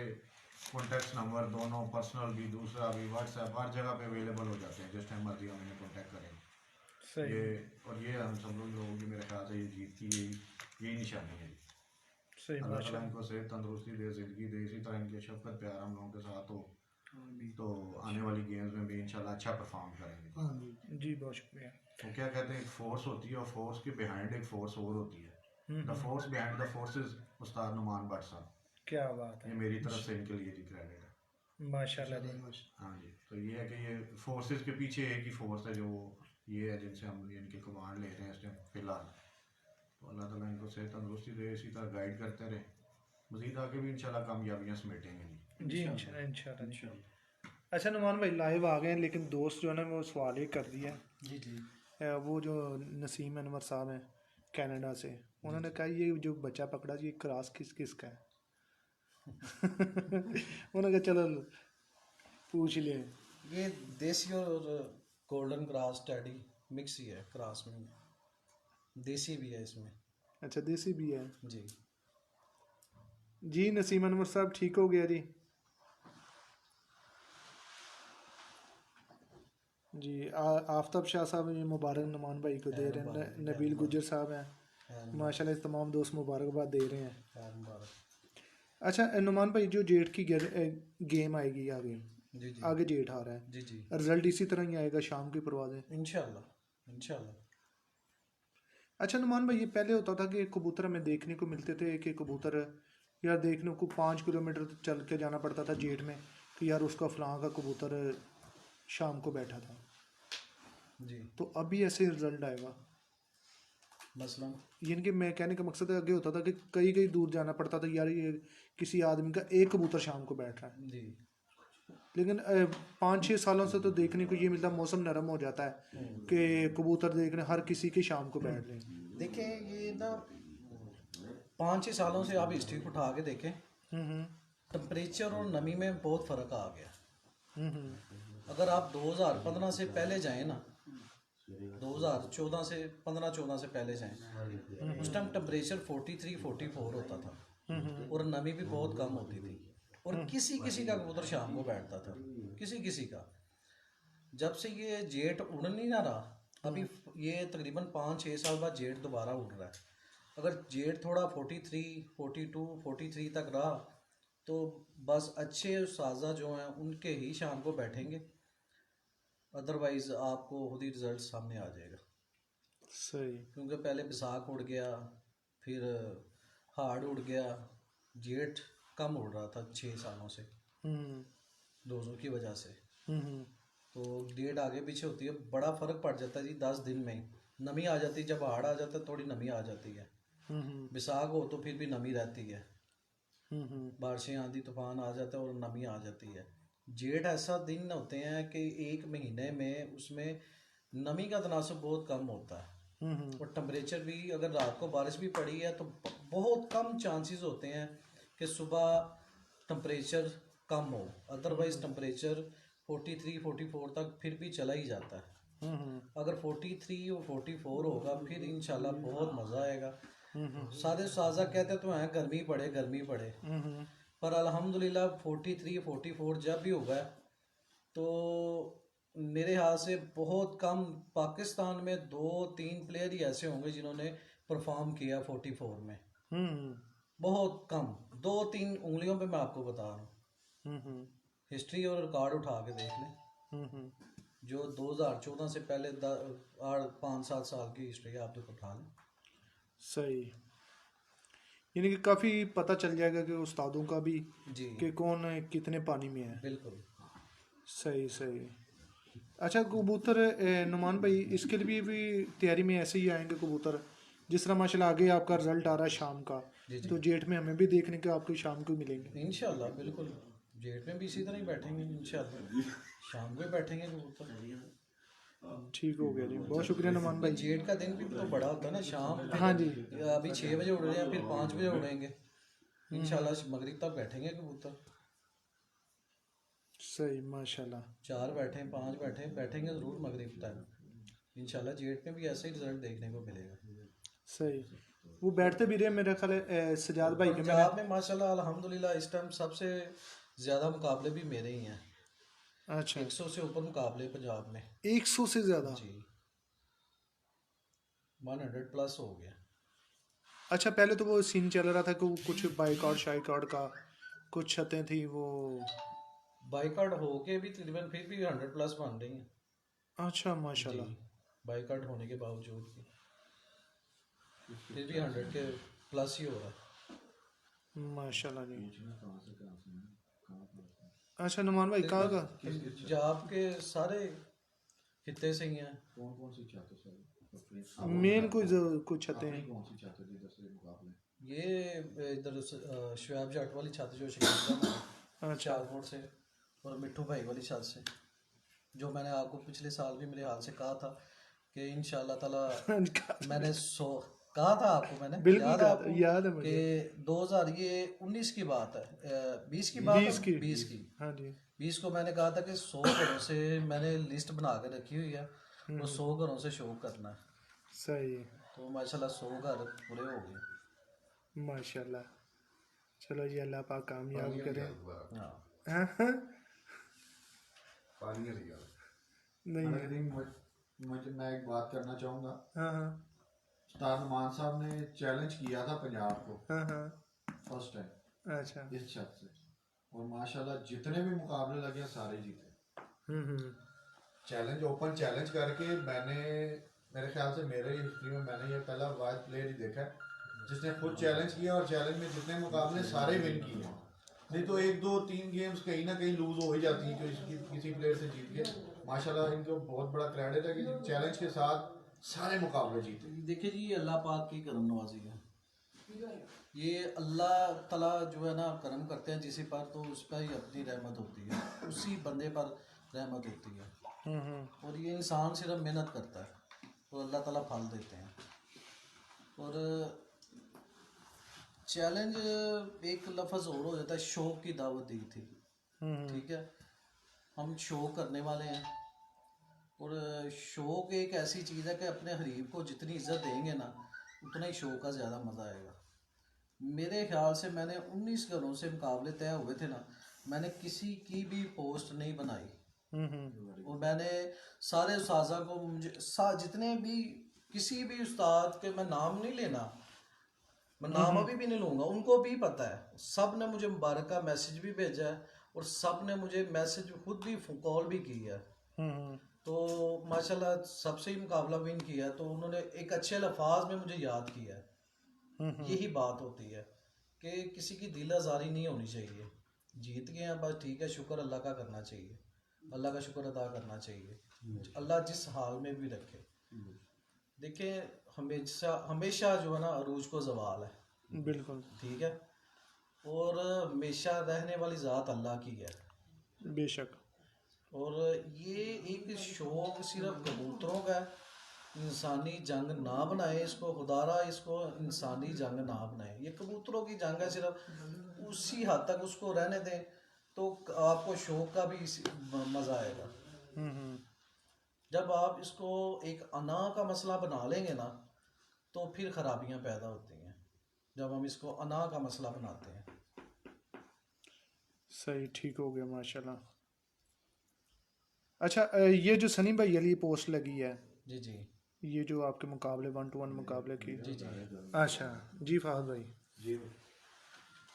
कॉन्टैक्ट नंबर दोनों, पर्सनल भी दूसरा भी, व्हाट्सएप हर जगह पे अवेलेबल हो जाते हैं, जिस टाइम मर्जी हम इन्हें कॉन्टैक्ट करें। ये और ये हम सब लोगों की मेरे ख्याल से ये जीत की यही निशानी है। अल्लाह ताला इनको सेहत तंदुरुस्ती दे, ज़िंदगी दे, इसी तरह इनके शफ़क़त प्यार हम लोगों के साथ हो, तो आने वाली गेम्स में भी इंशाल्लाह अच्छा परफॉर्म करेंगे। जी बहुत शुक्रिया। तो क्या कहते हैं, एक फोर्स होती है, और फोर्स के बिहाइंड एक फोर्स और होती है। The force behind the forces उस्ताद नुमान भट्ट साहब, क्या बात है, ये मेरी तरफ से इनके लिए जी क्रेडिट है। माशाल्लाह जी। हाँ जी, तो ये है कि ये फोर्सेस के पीछे एक ही फोर्स है, जो ये है जिनसे हम इनकी कमांड ले रहे हैं इस टाइम फिलहाल। तो अल्लाह ताला इनको सेहत तंदुरुस्ती दे, इसी तरह गाइड करते रहे, मज़ीद आगे भी इंशाल्लाह कामयाबियाँ समेटेंगे जी इंशाल्लाह। अच्छा नुमान भाई लाइव आ गए हैं, लेकिन दोस्त जो है ना वो सवाल ही कर दिया। जी जी वो जो नसीम अनवर साहब हैं कनाडा से, उन्होंने कहा ये जो बच्चा पकड़ा ये क्रॉस किस किस का है? उन्होंने कहा चलो पूछ ले। ये देसी और गोल्डन क्रॉस टेडी मिक्स ही है, क्रॉस में देसी भी है इसमें। अच्छा देसी भी है जी जी। नसीम अनवर साहब ठीक हो गया जी। जी आफ्ताब शाह साहब ये मुबारक नुमान भाई को दे रहे हैं, नबील गुजर साहब हैं माशाल्लाह, इस तमाम दोस्त मुबारकबाद दे रहे हैं। मुबारक। अच्छा नुमान भाई जो जेट की गेम आएगी आगे, जी जी आगे जेट आ रहा है, जी जी रिजल्ट इसी तरह ही आएगा, शाम की परवाज़ें इंशाल्लाह इंशाल्लाह। अच्छा नुमान भाई ये पहले होता था कि कबूतर हमें देखने को मिलते थे कि कबूतर यार देखने को 5 किलोमीटर चल के जाना पड़ता था जेट में कि यार उसका फलां का कबूतर शाम को बैठा था। जी तो अभी ऐसे रिजल्ट आएगा, मसलन यानी कि मैं कहने का मकसद है आगे होता था कि कई कई दूर जाना पड़ता था यार ये किसी आदमी का एक कबूतर शाम को बैठ रहा है, जी लेकिन 5-6 सालों से तो देखने को ये मिलता, मौसम नरम हो जाता है कि कबूतर देखने हर किसी के शाम को बैठ रहे हैं। देखें ये ना 5-6 सालों से आप हिस्ट्री को उठा के देखें, टेम्परेचर और नमी में बहुत फ़र्क आ गया। अगर आप 2015 से पहले जाएं ना, 2014 से 15-14 से पहले जाएं, उस टाइम टेम्परेचर 43-44 होता था और नमी भी बहुत कम होती थी, और किसी किसी का कबूतर शाम को बैठता था, किसी किसी का। जब से ये जेट उड़ नहीं ना रहा, अभी ये तकरीबन 5-6 साल बाद जेट दोबारा उड़ रहा है। अगर जेट थोड़ा 43, 42, 43 तक रहा तो बस अच्छे साजा जो हैं उनके ही शाम को बैठेंगे, अदरवाइज़ आपको खुद ही रिजल्ट सामने आ जाएगा। सही, क्योंकि पहले बैसाख उड़ गया, फिर हाड़ उड़ गया, जेठ कम उड़ रहा था 6 सालों से दोनों की वजह से। तो डेट आगे पीछे होती है, बड़ा फ़र्क पड़ जाता है जी 10 दिन में ही नमी आ जाती है। जब हाड़ आ जाता है थोड़ी नमी आ जाती है, बिसाख हो तो फिर भी नमी रहती है, बारिशें आंधी तूफान आ जाता है और नमी आ जाती है। जेठ ऐसा दिन होते हैं कि एक महीने में उसमें नमी का तनासब बहुत कम होता है और टेम्परेचर भी, अगर रात को बारिश भी पड़ी है तो बहुत कम चांसेस होते हैं कि सुबह टेम्परेचर कम हो, अदरवाइज टेम्परेचर 43-44 तक फिर भी चला ही जाता है। अगर 43 और 44 होगा फिर इंशाल्लाह बहुत मज़ा आएगा। सारे साजा कहते तो हैं गर्मी पड़े गर्मी पड़े, पर अल्हम्दुलिल्लाह 43-44 जब भी होगा तो मेरे हाथ से बहुत कम, पाकिस्तान में 2-3 प्लेयर ही ऐसे होंगे जिन्होंने परफॉर्म किया 44 में, बहुत कम, 2-3 उंगलियों पे मैं आपको बता रहा हूँ। हिस्ट्री और रिकॉर्ड उठा के देख लें, जो 2014 से पहले 5-7 साल की हिस्ट्री आप तो उठा लें। सही, यानी कि काफ़ी पता चल जाएगा कि उस्तादों का भी जी कि कौन कितने पानी में है। बिल्कुल। सही सही। अच्छा कबूतर नुमान भाई, इसके लिए भी तैयारी में ऐसे ही आएंगे कबूतर, जिस तरह माशाल्लाह आगे आपका रिजल्ट आ रहा है शाम का, तो जेठ में हमें भी देखने के आपको शाम को मिलेंगे इंशाल्लाह बिल्कुल, जेठ में भी इसी तरह ही बैठेंगे इंशाल्लाह, शाम को बैठेंगे कबूतर। ठीक हो गया जी, बहुत शुक्रिया नुमान भाई। जेठ का दिन भी तो बड़ा होता है ना, शाम हाँ जी, अभी 6 बजे उड़ रहे हैं, फिर 5 बजे उड़ेंगे इंशाल्लाह, मगरिब तक बैठेंगे कबूतर। सही माशाल्लाह। 4 बैठे 5 बैठेंगे ज़रूर मगरिब तक इंशाल्लाह। जेठ में भी ऐसे ही रिजल्ट देखने को मिलेगा। सही, वो बैठते भी रहे मेरा ख्याल है सजाद भाई के। पंजाब में माशाल्लाह अल्हम्दुलिल्लाह इस टाइम सबसे ज़्यादा मुकाबले भी मेरे ही हैं। अच्छा, 100 से ऊपर मुकाबले पंजाब में 100 से ज़्यादा। जी, 100 प्लस हो गया। अच्छा, पहले तो वो सीन चल रहा था कि वो कुछ बाइकआउट शाइकआउट का कुछ छतें थी वो। बाइकआउट हो के भी तकरीबन फिर भी 100 प्लस बन रही हैं। अच्छा जी, माशाल्लाह। बाइकआउट होने के बावजूद भी फिर भी 100 के प्लस ही हो रहा है। माशाल्लाह जी। अच्छा नुमान भाई कहाँ का? पंजाब के सारे खित्ते से ही हैं। कौन कौन सी चाहते सर? मेन कुछ छतें हैं। कौन सी चाहते जी दूसरे मुकाबले? ये इधर शुएब जाट वाली छत जो शिकंजा अच्छा, चालकोट से, और मिट्ठू भाई वाली छत से, जो मैंने आपको पिछले साल भी मेरे हाल से कहा था कि इंशाल्लाह ताला मैंने कहा था आपको, मैंने बिल्कुल याद है आपको याद है मुझे। कि 2019 की बात है, 20 की बात है, 20 की हाँ जी। 20 को मैंने कहा था कि 100 घरों से मैंने लिस्ट बना के रखी हुई है, वो 100 घरों से शो करना है। सही है तो माशाल्लाह 100 घर पूरे हो गए माशाल्लाह। चलो जी, अल्लाह पाक कामयाब करे। हाँ। हाँ, पानी नहीं गया। नहीं, मुझे मैं एक बात करना चाहूँगा। हाँ हाँ उस्ताद नुमान साहब ने चैलेंज किया था पंजाब को हाँ हाँ। फर्स्ट टाइम अच्छा, इस छत से, और माशाल्लाह जितने भी मुकाबले लगे सारे जीते। चैलेंज, ओपन चैलेंज करके मैंने, मेरे ख्याल से मेरे हिस्ट्री में मैंने ये पहला वाइज प्लेयर ही देखा है जिसने खुद चैलेंज किया और चैलेंज में जितने मुकाबले सारे विन किए हैं। नहीं तो 1-2-3 गेम्स कहीं ना कहीं लूज हो ही जाती हैं जो किसी प्लेयर से जीत गए। माशाल्लाह इनको बहुत बड़ा क्रेडिट है कि चैलेंज के साथ सारे मुकाबले जीते। देखिए जी, अल्लाह पाक की करम नवाजी है, ये अल्लाह ताला जो है ना करम करते हैं जिस पर, तो उस पर ही अपनी रहमत होती है, उसी बंदे पर रहमत होती है। और ये इंसान सिर्फ मेहनत करता है तो अल्लाह ताला फल देते हैं। और चैलेंज एक लफ्ज़ और हो जाता है, शौक की दावत दी थी, ठीक है, हम शौक करने वाले हैं। और शौक एक ऐसी चीज़ है कि अपने हरीफ को जितनी इज्जत देंगे ना उतना ही शौक का ज़्यादा मज़ा आएगा। मेरे ख्याल से मैंने 19 घरों से मुकाबले तय हुए थे ना, मैंने किसी की भी पोस्ट नहीं बनाई, और मैंने सारे उस्ताज़ा को, मुझे जितने भी, किसी भी उस्ताद के, मैं नाम नहीं लेना, मैं नाम अभी भी नहीं लूँगा, उनको भी पता है, सब ने मुझे मुबारक का मैसेज भी भेजा है और सब ने मुझे मैसेज खुद भी कॉल भी की है। तो माशाल्लाह सबसे ही मुकाबला विन किया, तो उन्होंने एक अच्छे अल्फाज में मुझे याद किया है। यही बात होती है कि किसी की दिल आज़ारी नहीं होनी चाहिए। जीत गए हैं बस ठीक है, शुक्र अल्लाह का करना चाहिए, अल्लाह का शुक्र अदा करना चाहिए, अल्लाह जिस हाल में भी रखे। देखिए हमेशा हमेशा जो है ना अरूज को जवाल है, बिल्कुल ठीक है, और हमेशा रहने वाली ज़ात अल्लाह की है। बेशक। और ये एक शौक सिर्फ कबूतरों का है, इंसानी जंग ना बनाए इसको, खुदारा इसको इंसानी जंग ना बनाए, ये कबूतरों की जंग है, सिर्फ उसी हद तक उसको रहने दें तो आपको शौक का भी मज़ा आएगा। जब आप इसको एक अना का मसला बना लेंगे ना तो फिर खराबियां पैदा होती हैं, जब हम इसको अना का मसला बनाते हैं। सही, ठीक हो गया माशाल्लाह। अच्छा ये जो सनी भाई वाली पोस्ट लगी है, जी जी ये जो आपके मुकाबले 1-to-1 मुकाबले की, जी जी अच्छा जी फहद भाई। जी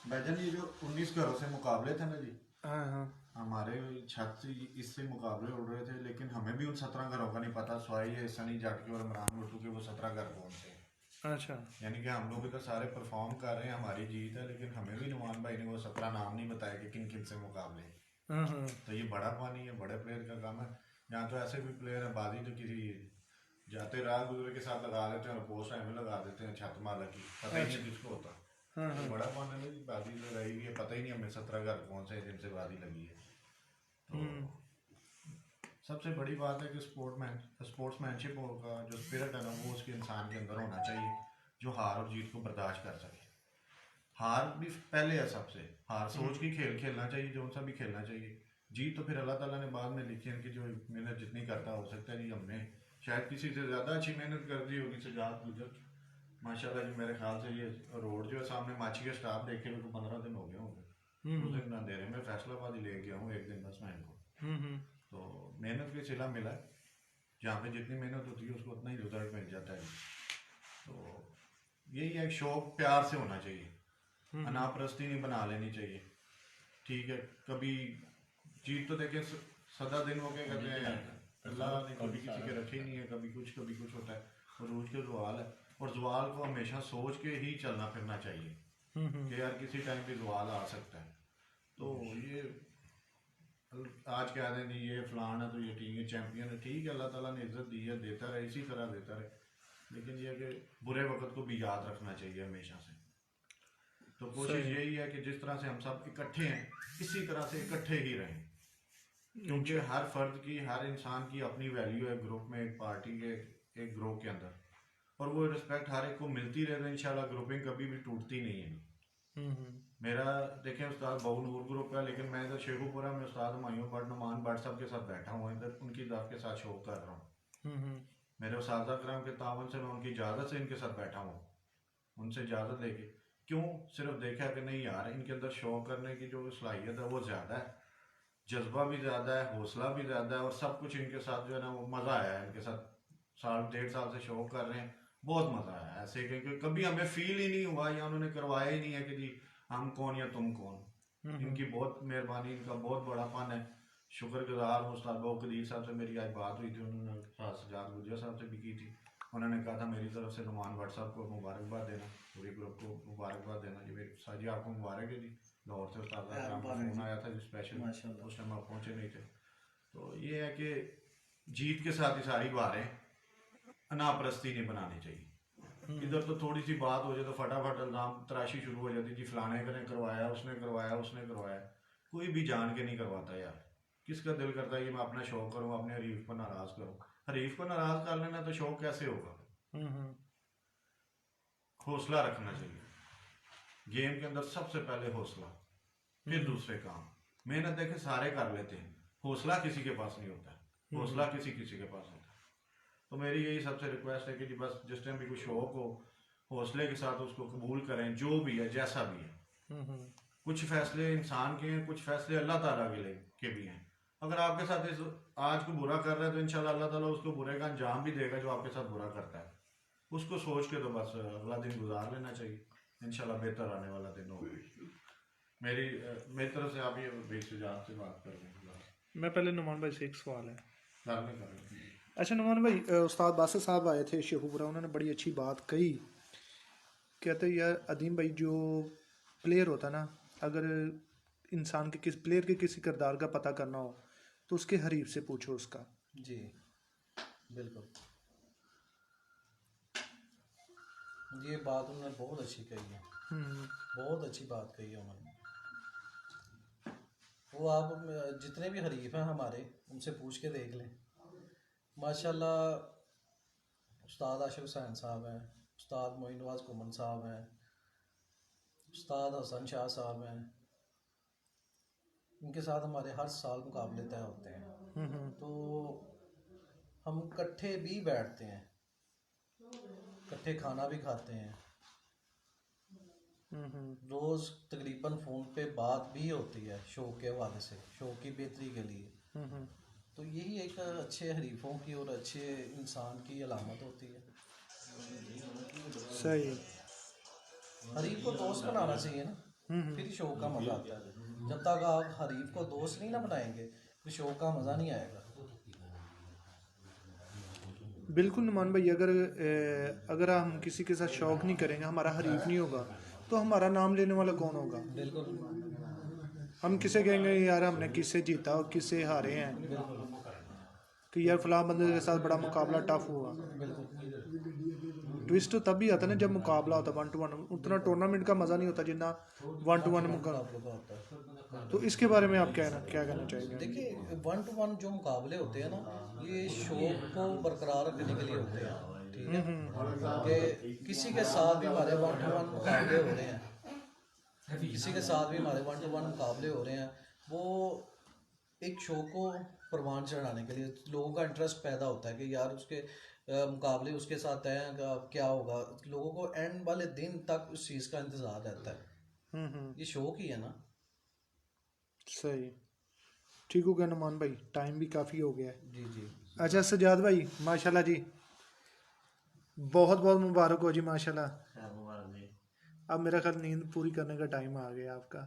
भाईजान, ये जो 19 घरों से मुकाबले थे ना जी, हाँ हाँ हमारे छत से इससे मुकाबले उड़ रहे थे, लेकिन हमें भी उन 17 घरों का नहीं पता, स्वाई है सनी जाटकी और इमरान भुट्टो के वो 17 घर कौन से हैं। अच्छा यानी कि हम लोग इधर सारे परफॉर्म कर रहे हैं, हमारी जीत है, लेकिन हमें भी नुमान भाई ने वो 17 नाम नहीं बताया कि किन किन से मुकाबले हैं। तो ये बड़ा पानी है, बड़े प्लेयर का काम है। यहाँ तो ऐसे भी प्लेयर है, बाजी तो किसी जाते राह गुजरे के साथ लगा देते हैं और पोस्ट टाइम में लगा देते हैं, छत माला की पता ही नहीं किसको होता। तो बड़ा पानी है, बाजी लगाई हुई है, पता ही नहीं हमें 17 घर कौन से जिनसे बाजी लगी है। तो सबसे बड़ी बात है कि स्पोर्ट्समैनशिप का जो स्पिरिट है ना, वो उसके इंसान के अंदर होना चाहिए, जो हार और जीत को बर्दाश्त कर सके। हार भी पहले है सबसे, हार सोच के खेल खेलना चाहिए, जो सा भी खेलना चाहिए। जीत तो फिर अल्लाह ताला ने बाद में लिखी है कि जो मेहनत जितनी करता हो सकता है जी, हमने शायद किसी से ज़्यादा अच्छी मेहनत कर दी होगी सजाद गुजर माशाल्लाह जी। मेरे ख्याल से ये रोड जो है सामने माची का स्टाफ देखे हुए को 15 दिन हो गए होंगे। उस दिन अंधेरे में फैसलाबाद ही ले गया हूँ एक दिन बस मैं इनको। तो मेहनत का सिला मिला है, जहाँ पे जितनी मेहनत होती है उसको उतना ही रिजल्ट मिल जाता है। तो यही है, शौक प्यार से होना चाहिए, अनापरस्ती नहीं बना लेनी चाहिए। ठीक है, कभी जीत तो देखे सदा दिन हो के कहते हैं, अल्लाह ने कभी किसी के रखे नहीं है, कभी कुछ होता है। और रोज के जवाल है, और जवाल को हमेशा सोच के ही चलना फिरना चाहिए कि यार किसी टाइम भी जवाल आ सकता है। तो ये आज कह दें जी ये फलान है तो ये टीम है चैंपियन है, ठीक है, अल्लाह ताला ने इज्जत दी है, देता रहे, इसी तरह देता रहे, लेकिन ये कि बुरे वक्त को भी याद रखना चाहिए हमेशा से। तो कोशिश यही है कि जिस तरह से हम सब इकट्ठे हैं, इसी तरह से इकट्ठे ही रहें, क्योंकि हर फर्द की, हर इंसान की अपनी वैल्यू है ग्रुप में, एक पार्टी के, एक ग्रुप के अंदर, और वो रिस्पेक्ट हर एक को मिलती रहे तो इंशाल्लाह ग्रुपिंग कभी भी टूटती नहीं है। मेरा देखें उस्ताद बहुनूर ग्रुप है, लेकिन मैं इधर शेखुपुरा में उस्ताद हुमायूं भट्ट, नुमान भट्ट साहब के साथ बैठा हुआ हूँ, इधर उनकी दाव के साथ शो कर रहा हूँ। मेरे उस्ताद कराम के तावन से मैं उनकी इजाज़त से इनके साथ बैठा हूँ, उनसे इजाज़त लेके। क्यों? सिर्फ देखा कि नहीं यार इनके अंदर शो करने की जो सलाहियत है वो ज़्यादा है, जज्बा भी ज़्यादा है, हौसला भी ज़्यादा है, और सब कुछ इनके साथ जो है ना वो मज़ा आया है। इनके साथ 1.5 साल से शो कर रहे हैं, बहुत मज़ा आया ऐसे, क्योंकि कभी हमें फील ही नहीं हुआ या उन्होंने करवाया ही नहीं है कि जी हम कौन या तुम कौन। इनकी बहुत मेहरबानी, इनका बहुत बड़ा फन है, शुक्रगुजार हूँ। उस्ताद बहु कदीर साहब से मेरी आज बात हुई थी, उन्होंने सजाद गुजर साहब से भी की थी, उन्होंने कहा था मेरी तरफ से नुमान भट्ट साहब को मुबारकबाद देना, पूरे ग्रुप को मुबारकबाद देना जी। मेरी साजी आपको मुबारक है जी, लाहौर से उस्ताद का फोन आया था जी स्पेशल, उस टाइम आप पहुँचे नहीं थे। तो ये है कि जीत के साथ ही सारी बारें, अनापरस्ती नहीं बनानी चाहिए। इधर तो थोड़ी सी बात हो जाए तो फटाफट इल्जाम तराशी शुरू हो जाती जी, फलाने ने करवाया, उसने करवाया, उसने करवाया। कोई भी जान के नहीं करवाता यार, किसका दिल करता है कि मैं अपना शौक करूँ, अपने हरीफ को नाराज करूँ? हरीफ को नाराज कर लेना तो शौक कैसे होगा? हौसला रखना चाहिए गेम के अंदर, सबसे पहले हौसला, फिर दूसरे काम। मेहनत देखे सारे कर लेते हैं, हौसला किसी के पास नहीं होता, हौसला किसी के पास होता है। तो मेरी यही सबसे रिक्वेस्ट है कि जी बस जिस टाइम भी कोई शौक हो, हौसले के साथ उसको कबूल करें, जो भी है जैसा भी है। कुछ फैसले इंसान के हैं, कुछ फैसले अल्लाह ताला के भी हैं। अगर आपके साथ इस आज को बुरा कर रहा है तो इंशाल्लाह अल्लाह ताला उसको बुरे का अंजाम भी देगा जो आपके साथ बुरा करता है। उसको सोच के तो बस अगला दिन गुजार लेना चाहिए, इंशाल्लाह बेहतर आने वाला दिन होगा। मेरी तरफ से आप ये बेसुजात से बात कर रहे हैं। मैं पहले नुमान भाई से एक सवाल है। करने अच्छा नुमान भाई, उस्ताद बासित साहब आए थे शेखुपुरा, उन्होंने बड़ी अच्छी बात कही, कहते यार अदीम भाई जो प्लेयर होता है ना, अगर इंसान के प्लेयर के किसी किरदार का पता करना हो तो उसके हरीफ से पूछो उसका। जी बिल्कुल। ये बात उन्होंने बहुत अच्छी कही है, बहुत अच्छी बात कही है उन्होंने। वो आप जितने भी हरीफ हैं हमारे, उनसे पूछ के देख लें। माशाल्लाह उस्ताद आशिफ हुसैन साहब हैं, उस्ताद मोइन नवाज कुमन साहब हैं, उस्ताद हसन शाह साहब हैं, इनके साथ हमारे हर साल मुकाबले तय होते हैं। तो हम इकट्ठे भी बैठते हैं, इकट्ठे खाना भी खाते हैं, रोज़ तकरीबन फ़ोन पे बात भी होती है शो के हवाले से, शो की बेहतरी के लिए। तो यही एक अच्छे हरीफों की और अच्छे इंसान की अलामत होती है। सही। हरीफ को दोस्त बनाना चाहिए ना, फिर शो का मज़ा आता है। जब तक आप हरीफ को दोस्त नहीं ना बनाएंगे, फिर शो का मज़ा नहीं आएगा। बिल्कुल नुमान भाई, अगर हम किसी के साथ शौक नहीं करेंगे, हमारा हरीफ नहीं होगा, तो हमारा नाम लेने वाला कौन होगा? बिल्कुल। हम किसे कहेंगे यार हमने किससे जीता और किससे हारे हैं, कि यार फलां बंदे के साथ बड़ा मुकाबला टफ हुआ। ट्विस्ट तो तब भी आता है ना जब मुकाबला होता है 1-to-1। उतना टूर्नामेंट का मज़ा नहीं होता जितना 1-to-1 मुकाबला। तो इसके बारे में आप क्या कहना चाहेंगे? देखिए 1-to-1 जो मुकाबले होते हैं ना, ये शो को बरकरार रखने के लिए होते हैं, ठीक है। कि किसी के साथ भी हमारे 1-to-1 मुकाबले हो रहे हैं, किसी के साथ भी हमारे 1-to-1 मुकाबले हो रहे हैं, वो एक शो को परवान चढ़ाने के लिए लोगों का इंटरेस्ट पैदा होता है कि यार उसके मुकाबले उसके साथ हैं, क्या होगा। लोगों को एंड वाले दिन तक उस चीज़ का इंतज़ार रहता है। ये शो की है ना। सही, ठीक हो गया नुमान भाई, टाइम भी काफ़ी हो गया है। जी जी। अच्छा सजाद भाई, माशाल्लाह जी, बहुत बहुत मुबारक हो जी, माशाल्लाह। अब मेरा ख्याल नींद पूरी करने का टाइम आ गया आपका।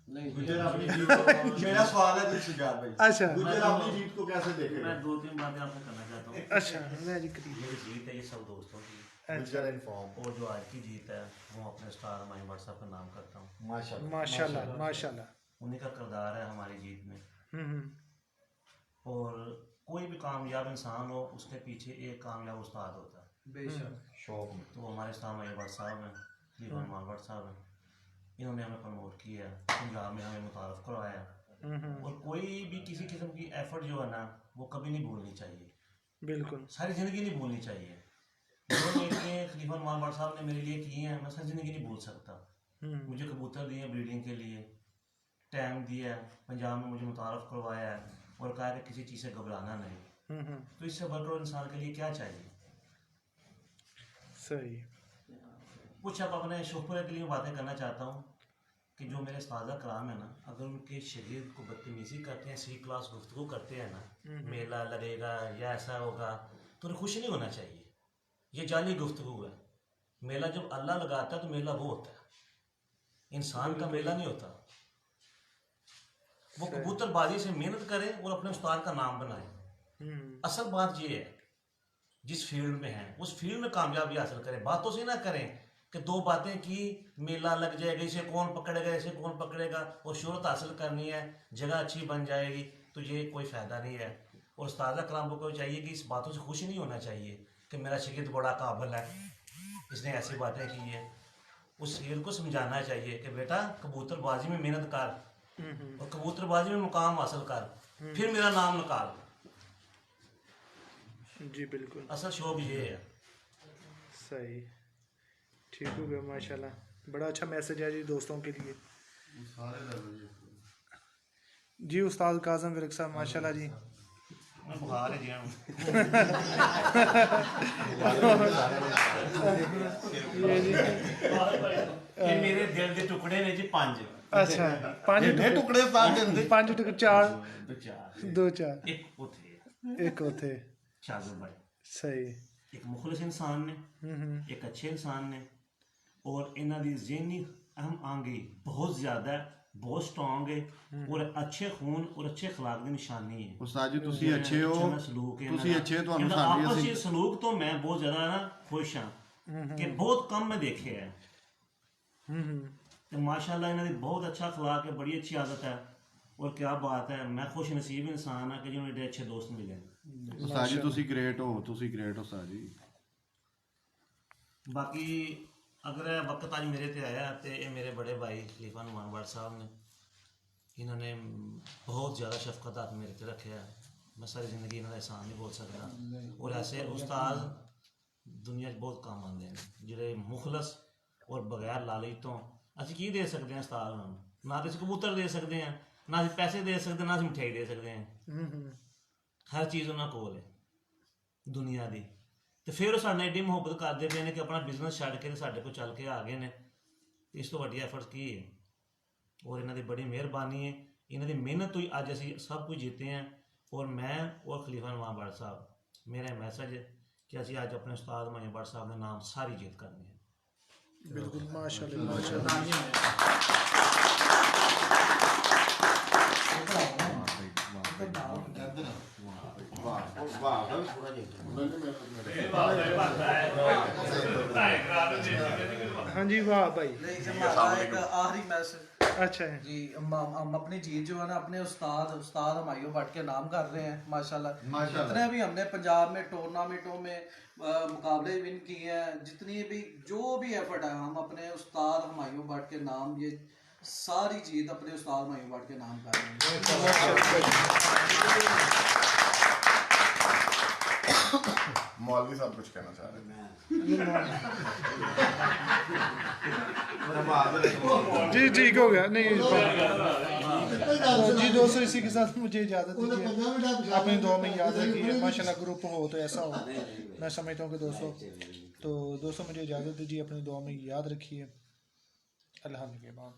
नहीं, गुजर अपनी जीत को, मेरा सवाल है सजाद भाई। अच्छा, गुजर अपनी जीत को कैसे देख रहे मैं हैं? 2-3 बातें आपको करना चाहता हूँ। अच्छा, मैं जी करीब। ये जीत है, ये सब दोस्तों की। गुजर इन्फॉर्म और जो आज की जीत है वो अपने स्टार माई व्हाट्सएप का नाम करता हूँ। माशाल्लाह माशाल्लाह माशाल्लाह। उन्हीं का किरदार है हमारी जीत में। और कोई भी कामयाब इंसान हो, उसके पीछे एक कामयाब उस्ताद होता है बेशक। शौक में तो हमारे स्टार माई व्हाट्सएप हैं, दीवान मालवट साहब हैं, इन्होंने हमें प्रमोट किया, पंजाब में हमें मुतारफ़ करवाया। और कोई भी किसी किस्म की एफर्ट जो है ना, वो कभी नहीं भूलनी चाहिए, बिल्कुल सारी ज़िंदगी नहीं भूलनी चाहिए। जो नेकियां खलीफा मालवाड़ साहब ने मेरे लिए की हैं, मैं सारी ज़िंदगी नहीं भूल सकता। मुझे कबूतर दिए ब्रीडिंग के लिए, टाइम दिया, पंजाब में मुझे मुतारफ़ करवाया है और कहा कि किसी चीज़ से घबराना नहीं। तो इससे बढ़कर इंसान के लिए क्या चाहिए? सही। कुछ अब अपने शोहरे के लिए बातें करना चाहता हूँ कि जो मेरे उस्ताद कराम है ना, अगर उनके शरीर को बदतमीज़ी करते हैं, सी क्लास गुफ्तगू करते हैं ना, मेला लगेगा या ऐसा होगा, तो उन्हें खुश नहीं होना चाहिए। ये जाली गुफ्तगू है। मेला जब अल्लाह लगाता है तो मेला वो होता है, इंसान का मेला नहीं होता। वो कबूतरबाजी से मेहनत करें और अपने उस्ताद का नाम बनाएं। असल बात ये है, जिस फील्ड में है उस फील्ड में कामयाबी हासिल करें। बातों से ना करें कि दो बातें की, मेला लग जाएगा, इसे कौन पकड़ेगा, इसे कौन पकड़ेगा, और शोहरत हासिल करनी है, जगह अच्छी बन जाएगी, तो ये कोई फ़ायदा नहीं है। और उस्ताद कराम को चाहिए कि इस बातों से खुश नहीं होना चाहिए कि मेरा शागिर्द बड़ा काबिल है, इसने ऐसी बातें की है। उस शागिर्द को समझाना चाहिए कि बेटा कबूतरबाजी में मेहनत कर और कबूतरबाजी में मुकाम हासिल कर, फिर मेरा नाम निकाल। जी बिल्कुल असल शौक ये है। सही, ठीक हो गया माशाल्लाह, बड़ा अच्छा मैसेज है जी दोस्तों के लिए। जी उस्ताद काज़म विरक साहब, माशाल्लाह जी। मैं बुखार है जी ये मेरे दिल के टुकड़े ने जी 5। अच्छा, 5 टुकड़े साथ देंदे 5 टुकड़े, 4 दो 4 एक उथे एक होते। शागिर्द भाई, सही। एक मुखलिस इंसान ने, एक अच्छे इंसान ने, और इन्हों की ज़हनी अहम आंगी बहुत ज़्यादा है, बहुत स्ट्रॉन्ग है, और अच्छे खून और अच्छे अखलाक की निशानी है। उस्ताद जी ਤੁਸੀਂ ਅੱਛੇ ਹੋ, ਤੁਸੀਂ ਅੱਛੇ, ਤੁਹਾਨੂੰ आपसी ਸਾਡੀ सलूक तो मैं बहुत ज़्यादा ना खुश हाँ कि बहुत कम मैं देखे है। तो माशाल्लाह इन्हों की बहुत अच्छा अखलाक है, बड़ी अच्छी आदत है, और क्या बात है, मैं खुश नसीब इंसान हाँ कि जिन्होंने एडे अच्छे दोस्त मिले। ਉਸਤਾਦ ਜੀ ਤੁਸੀਂ ਗ੍ਰੇਟ ਹੋ, ਤੁਸੀਂ ਗ੍ਰੇਟ ਹੋ ਉਸਤਾਦ ਜੀ। बाकी अगर वक्त अज मेरे ते आया तो ये मेरे बड़े भाई खलीफा नुमान भट्ट साहब ने, इन्होंने बहुत ज़्यादा शफकत हाथ मेरे ते रखे है। मैं सारी ज़िंदगी इन्होंने एहसान नहीं बोल सकता। और ऐसे उस्ताद दुनिया बहुत कम आते हैं जोड़े मुखलस और बगैर लालच तो असं की दे सकते हैं उस्ताद उन्होंने, ना तो कबूतर दे सकते हैं, ना अस पैसे दे सकते, ना अस मिठाई दे सकते हैं। हर चीज़ उन्होंने कोल है दुनिया की। तो फिर वो साढ़े एडी मुहब्बत करते पे ने कि अपना बिजनेस छड़ के साढ़े को चल के आ गए ने। इस तो वड्डी एफर्ट की है और इन्हों की बड़ी मेहरबानी है, इन्हों की मेहनत तो ही अज असी सब कुछ जीते हैं। और मैं और खलीफा नुमान भट्ट साहब मेरा मैसेज है कि असी अज अपने उस्ताद हुमायूं भट्ट साहब के नाम सारी जीत करनी है। बिल्कुल माशाल्लाह माशाल्लाह। हाँ जी वाह भाई। एक आखिरी मैसेज। अच्छा है जी हम अपनी जीत जो है ना अपने उस्ताद हुमायूं भट्ट के नाम कर रहे हैं माशाल्लाह। जितने भी हमने पंजाब में टूर्नामेंटों में मुकाबले विन किए हैं, जितनी भी जो भी एफर्ट है, हम अपने उस्ताद हुमायूं भट्ट के नाम ये सारी जीत अपने उस्ताद हुमायूं भट्ट के नाम कर रहे हैं। मौलवी साहब कुछ कहना चाह रहे हैं। जी ठीक हो गया। नहीं तो जी दोस्तों इसी के साथ मुझे इजाज़त दीजिए। अपनी दुआ में याद रखिए, माशाल्लाह ग्रुप हो तो ऐसा हो, मैं समझता हूँ कि दोस्तों मुझे इजाज़त दीजिए, अपनी दुआ में याद रखिए। अल्लाह के बाद।